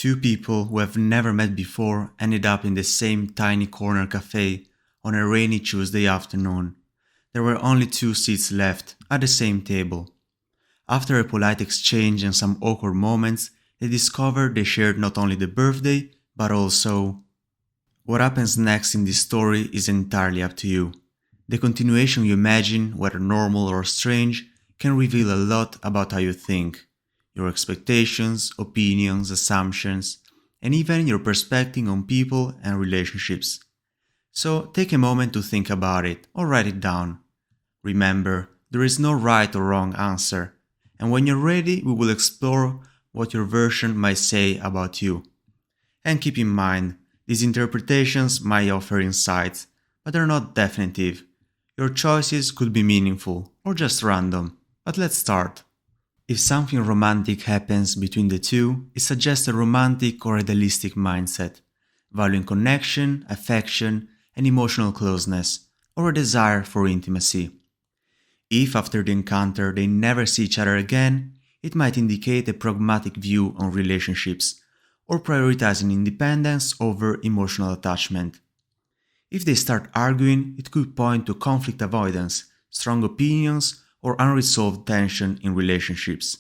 Two people who have never met before ended up in the same tiny corner cafe on a rainy Tuesday afternoon. There were only two seats left at the same table. After a polite exchange and some awkward moments, they discovered they shared not only the birthday, but also... What happens next in this story is entirely up to you. The continuation you imagine, whether normal or strange, can reveal a lot about how you think, your expectations, opinions, assumptions, and even your perspective on people and relationships. So take a moment to think about it or write it down. Remember, there is no right or wrong answer, and when you're ready, we will explore what your version might say about you. And keep in mind, these interpretations might offer insights, but they're not definitive. Your choices could be meaningful or just random, but let's start. If something romantic happens between the two, it suggests a romantic or idealistic mindset, valuing connection, affection, and emotional closeness, or a desire for intimacy. If after the encounter they never see each other again, it might indicate a pragmatic view on relationships, or prioritizing independence over emotional attachment. If they start arguing, it could point to conflict avoidance, strong opinions, or unresolved tension in relationships,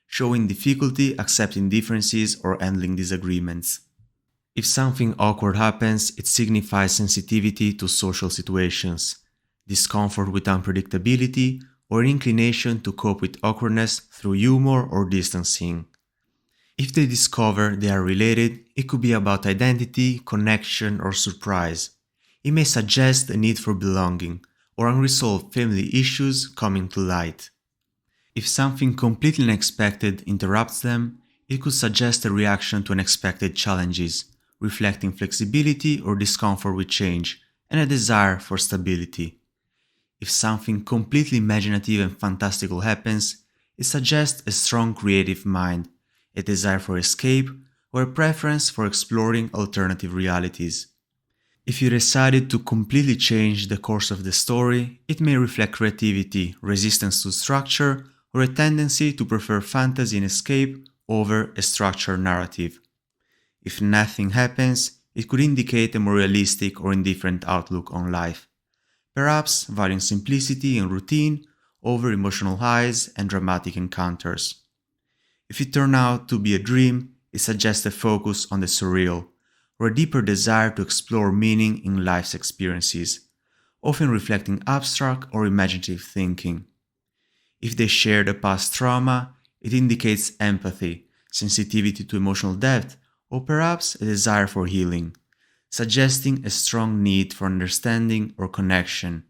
showing difficulty accepting differences or handling disagreements. If something awkward happens, it signifies sensitivity to social situations, discomfort with unpredictability, or an inclination to cope with awkwardness through humor or distancing. If they discover they are related, it could be about identity, connection, or surprise. It may suggest a need for belonging, or unresolved family issues coming to light. If something completely unexpected interrupts them, it could suggest a reaction to unexpected challenges, reflecting flexibility or discomfort with change, and a desire for stability. If something completely imaginative and fantastical happens, it suggests a strong creative mind, a desire for escape, or a preference for exploring alternative realities. If you decided to completely change the course of the story, it may reflect creativity, resistance to structure, or a tendency to prefer fantasy and escape over a structured narrative. If nothing happens, it could indicate a more realistic or indifferent outlook on life, perhaps valuing simplicity and routine over emotional highs and dramatic encounters. If it turned out to be a dream, it suggests a focus on the surreal, or a deeper desire to explore meaning in life's experiences, often reflecting abstract or imaginative thinking. If they shared a past trauma, it indicates empathy, sensitivity to emotional depth, or perhaps a desire for healing, suggesting a strong need for understanding or connection.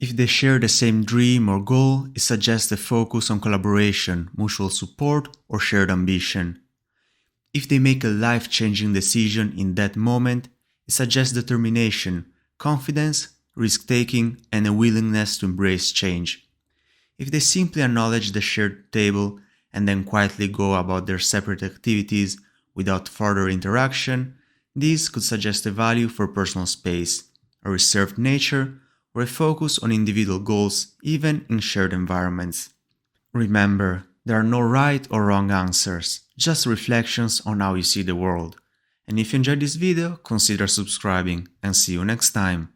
If they share the same dream or goal, it suggests a focus on collaboration, mutual support, or shared ambition. If they make a life-changing decision in that moment, it suggests determination, confidence, risk-taking, and a willingness to embrace change. If they simply acknowledge the shared table and then quietly go about their separate activities without further interaction, this could suggest a value for personal space, a reserved nature, or a focus on individual goals even in shared environments. Remember, there are no right or wrong answers, just reflections on how you see the world. And if you enjoyed this video, consider subscribing and see you next time.